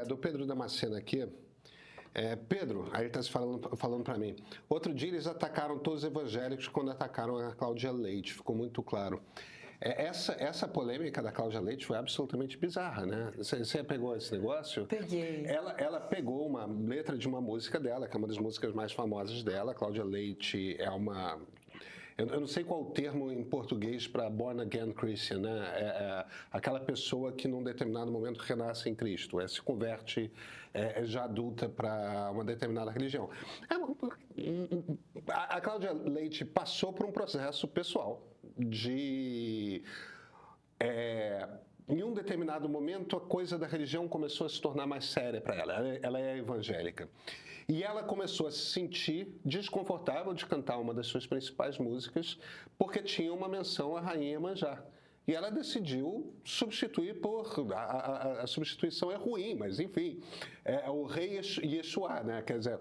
do Pedro Damasceno aqui. Pedro, aí ele está falando para mim. Outro dia eles atacaram todos os evangélicos quando atacaram a Cláudia Leite, ficou muito claro. Essa polêmica da Cláudia Leite foi absolutamente bizarra, né? Você pegou esse negócio? Peguei. Ela pegou uma letra de uma música dela, que é uma das músicas mais famosas dela. Cláudia Leite é uma... Eu não sei qual o termo em português para born again Christian, né? Aquela pessoa que num determinado momento renasce em Cristo, se converte já adulta para uma determinada religião. A Cláudia Leite passou por um processo pessoal de... em um determinado momento, a coisa da religião começou a se tornar mais séria para ela. Ela é evangélica. E ela começou a se sentir desconfortável de cantar uma das suas principais músicas porque tinha uma menção à Rainha Iemanjá. E ela decidiu substituir por... A substituição é ruim, mas enfim, é o rei Yeshua, né? Quer dizer,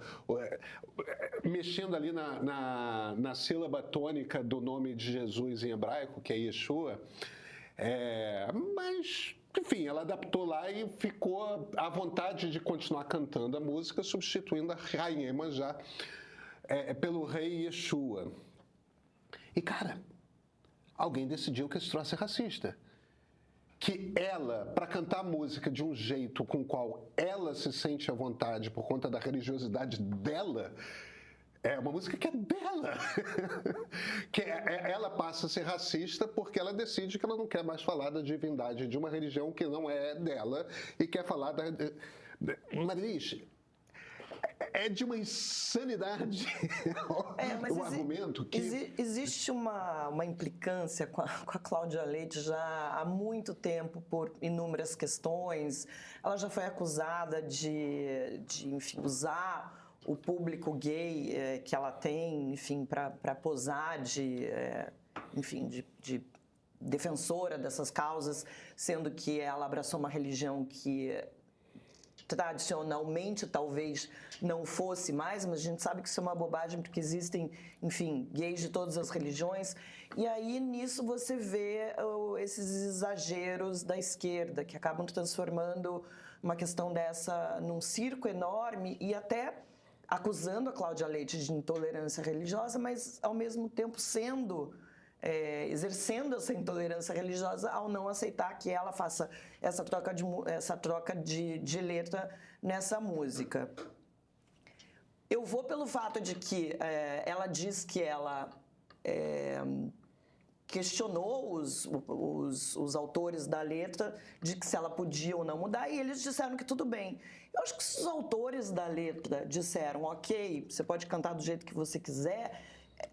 mexendo ali na sílaba tônica do nome de Jesus em hebraico, que é Yeshua, mas... Enfim, ela adaptou lá e ficou à vontade de continuar cantando a música, substituindo a Rainha Iemanjá pelo rei Yeshua. E, cara, alguém decidiu que esse troço é racista. Que ela, para cantar a música de um jeito com o qual ela se sente à vontade por conta da religiosidade dela... É uma música que é dela. Ela passa a ser racista porque ela decide que ela não quer mais falar da divindade de uma religião que não é dela e quer falar da... Marilis, é de uma insanidade o argumento que... Existe uma implicância com a Cláudia Leite já há muito tempo por inúmeras questões. Ela já foi acusada de enfim, usar o público gay que ela tem, enfim, para posar de defensora dessas causas, sendo que ela abraçou uma religião que tradicionalmente talvez não fosse mais, mas a gente sabe que isso é uma bobagem porque existem, enfim, gays de todas as religiões. E aí nisso você vê esses exageros da esquerda que acabam transformando uma questão dessa num circo enorme e até acusando a Cláudia Leite de intolerância religiosa, mas ao mesmo tempo exercendo essa intolerância religiosa ao não aceitar que ela faça essa troca de letra nessa música. Eu vou pelo fato de que ela diz que ela questionou os autores da letra de que se ela podia ou não mudar, e eles disseram que tudo bem. Eu acho que se os autores da letra disseram, ok, você pode cantar do jeito que você quiser,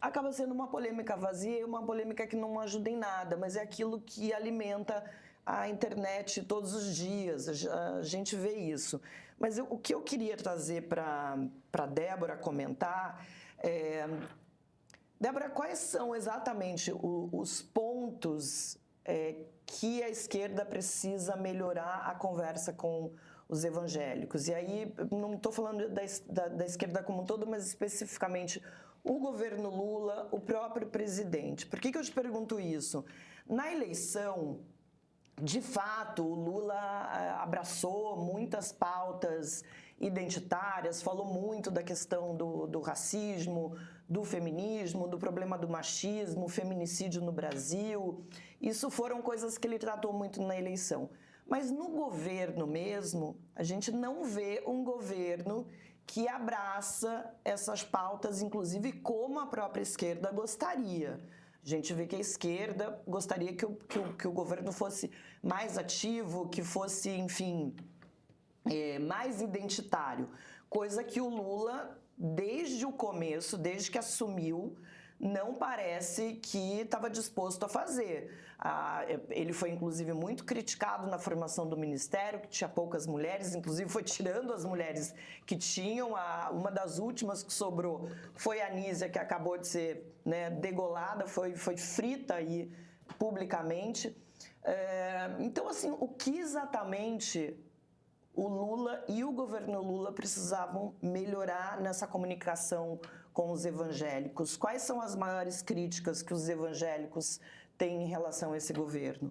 acaba sendo uma polêmica vazia e uma polêmica que não ajuda em nada, mas é aquilo que alimenta a internet todos os dias, a gente vê isso. Mas o que eu queria trazer para Débora comentar Débora, quais são exatamente os pontos que a esquerda precisa melhorar a conversa com os evangélicos? E aí, não estou falando da esquerda como um todo, mas especificamente o governo Lula, o próprio presidente. Por que eu te pergunto isso? Na eleição, de fato, o Lula abraçou muitas pautas identitárias, falou muito da questão do racismo, do feminismo, do problema do machismo, feminicídio no Brasil. Isso foram coisas que ele tratou muito na eleição. Mas no governo mesmo, a gente não vê um governo que abraça essas pautas, inclusive como a própria esquerda gostaria. A gente vê que a esquerda gostaria que o governo fosse mais ativo, que fosse, enfim, mais identitário. Coisa que o Lula, desde o começo, desde que assumiu, não parece que estava disposto a fazer. Ele foi, inclusive, muito criticado na formação do Ministério, que tinha poucas mulheres, inclusive foi tirando as mulheres que tinham. Uma das últimas que sobrou foi a Anísia, que acabou de ser degolada, foi frita aí publicamente. Então, assim, o que exatamente o Lula e o governo Lula precisavam melhorar nessa comunicação com os evangélicos? Quais são as maiores críticas que os evangélicos têm em relação a esse governo?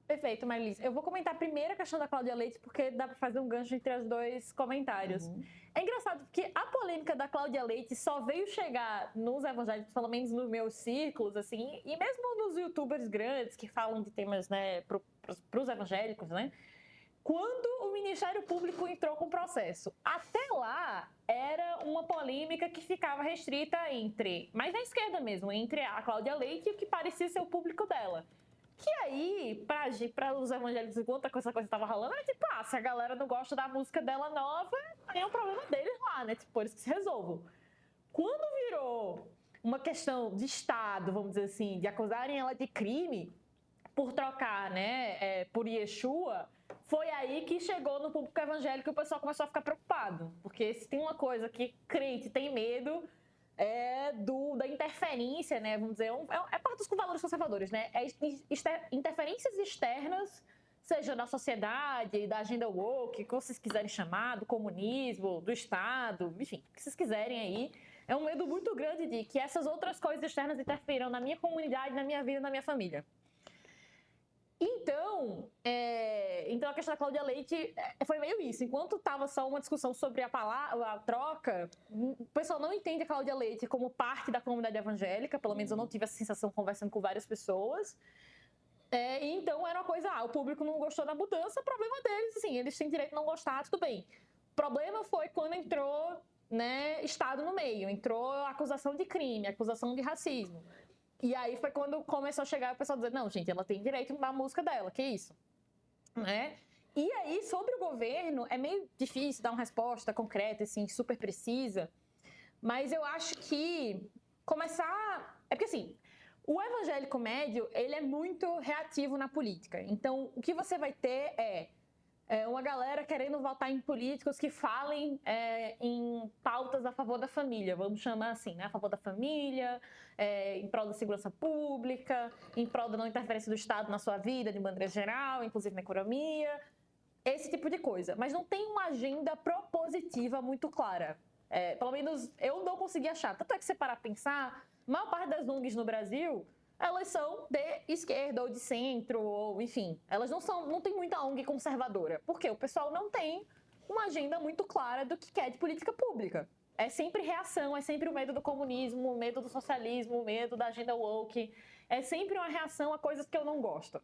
Perfeito, Marlis. Eu vou comentar primeiro a questão da Cláudia Leite, porque dá para fazer um gancho entre os dois comentários. É engraçado porque a polêmica da Cláudia Leite só veio chegar nos evangélicos, pelo menos nos meus círculos, assim, e mesmo nos youtubers grandes que falam de temas, né, para os evangélicos, né, quando o Ministério Público entrou com o processo. Até lá, era uma polêmica que ficava restrita entre, mas na esquerda mesmo, entre a Cláudia Leite e o que parecia ser o público dela. Que aí, para os evangélicos, enquanto essa coisa estava rolando, era tipo, se a galera não gosta da música dela nova, aí é um problema deles lá, né? Tipo, eles que se resolvam. Quando virou uma questão de Estado, vamos dizer assim, de acusarem ela de crime por trocar, né, por Yeshua, foi aí que chegou no público evangélico e o pessoal começou a ficar preocupado. Porque se tem uma coisa que crente tem medo, da interferência, né? Vamos dizer, é parte dos valores conservadores, né? Interferências externas, seja da sociedade, da agenda woke, que vocês quiserem chamar, do comunismo, do Estado, enfim, o que vocês quiserem aí. É um medo muito grande de que essas outras coisas externas interfiram na minha comunidade, na minha vida, na minha família. Então a questão da Cláudia Leite foi meio isso. Enquanto estava só uma discussão sobre a troca, o pessoal não entende a Cláudia Leite como parte da comunidade evangélica, pelo menos eu não tive essa sensação conversando com várias pessoas. Então era uma coisa, o público não gostou da mudança, problema deles, assim, eles têm direito a não gostar, tudo bem. O problema foi quando entrou, né, Estado no meio, entrou acusação de crime, acusação de racismo. E aí foi quando começou a chegar o pessoal dizer, não, gente, ela tem direito da música dela, que isso? Né? E aí, sobre o governo, é meio difícil dar uma resposta concreta, assim, super precisa, mas eu acho que começar... É porque, assim, o evangélico médio, ele é muito reativo na política. Então, o que você vai ter é uma galera querendo votar em políticos que falem em pautas a favor da família, vamos chamar assim, né? A favor da família, em prol da segurança pública, em prol da não interferência do Estado na sua vida, de maneira geral, inclusive na economia, esse tipo de coisa. Mas não tem uma agenda propositiva muito clara. Pelo menos eu não consegui achar. Tanto é que você parar a pensar, a maior parte das ONGs no Brasil... elas são de esquerda ou de centro, ou enfim, elas não tem muita ONG conservadora, porque o pessoal não tem uma agenda muito clara do que quer de política pública. É sempre reação, é sempre o medo do comunismo, o medo do socialismo, o medo da agenda woke, é sempre uma reação a coisas que eu não gosto.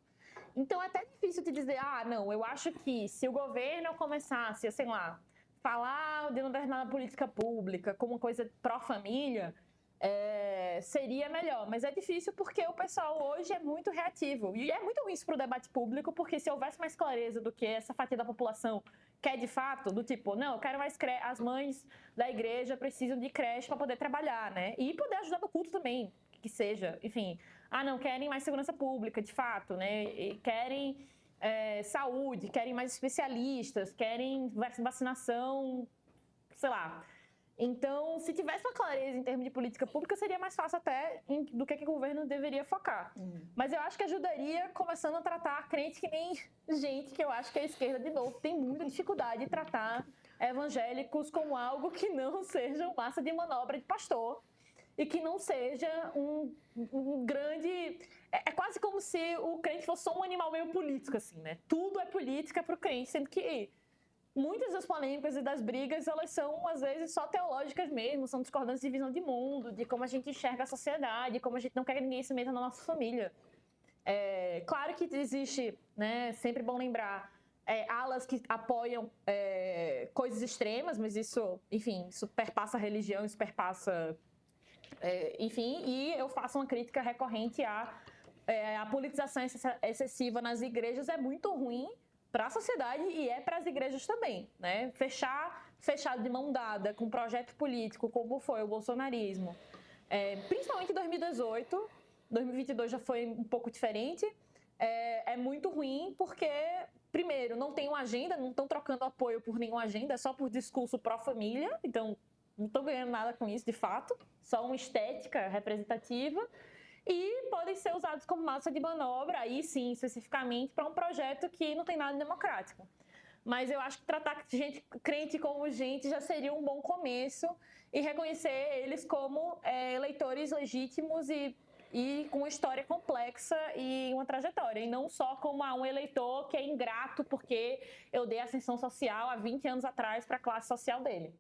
Então é até difícil de dizer, não, eu acho que se o governo começasse a, sei lá, falar de uma determinada política pública como uma coisa pró-família, seria melhor, mas é difícil porque o pessoal hoje é muito reativo e é muito ruim isso para o debate público, porque se houvesse mais clareza do que essa fatia da população quer de fato, do tipo, não, eu quero mais as mães da igreja precisam de creche para poder trabalhar, né, e poder ajudar no culto também, que seja, enfim, não, querem mais segurança pública, de fato, né, e querem saúde, querem mais especialistas, querem vacinação, sei lá. Então, se tivesse uma clareza em termos de política pública, seria mais fácil até do que o governo deveria focar. Mas eu acho que ajudaria começando a tratar crente que nem gente que eu acho que a esquerda, de novo, tem muita dificuldade de tratar evangélicos como algo que não seja massa de manobra de pastor e que não seja um grande... É quase como se o crente fosse só um animal meio político, assim, né? Tudo é política para o crente, sendo que... muitas das polêmicas e das brigas, elas são, às vezes, só teológicas mesmo, são discordâncias de visão de mundo, de como a gente enxerga a sociedade, como a gente não quer que ninguém se meta na nossa família. Claro que existe, né, sempre bom lembrar, alas que apoiam coisas extremas, mas isso, enfim, isso perpassa a religião, isso perpassa... enfim, e eu faço uma crítica recorrente a politização excessiva nas igrejas é muito ruim para a sociedade e para as igrejas também, né? Fechado de mão dada com um projeto político como foi o bolsonarismo, principalmente em 2018, 2022 já foi um pouco diferente, é muito ruim porque, primeiro, não tem uma agenda, não estão trocando apoio por nenhuma agenda, é só por discurso pró-família, então não estão ganhando nada com isso de fato, só uma estética representativa. E podem ser usados como massa de manobra, aí sim, especificamente, para um projeto que não tem nada de democrático. Mas eu acho que tratar gente crente como gente já seria um bom começo e reconhecer eles como eleitores legítimos e e com uma história complexa e uma trajetória, e não só como um eleitor que é ingrato porque eu dei ascensão social há 20 anos atrás para a classe social dele.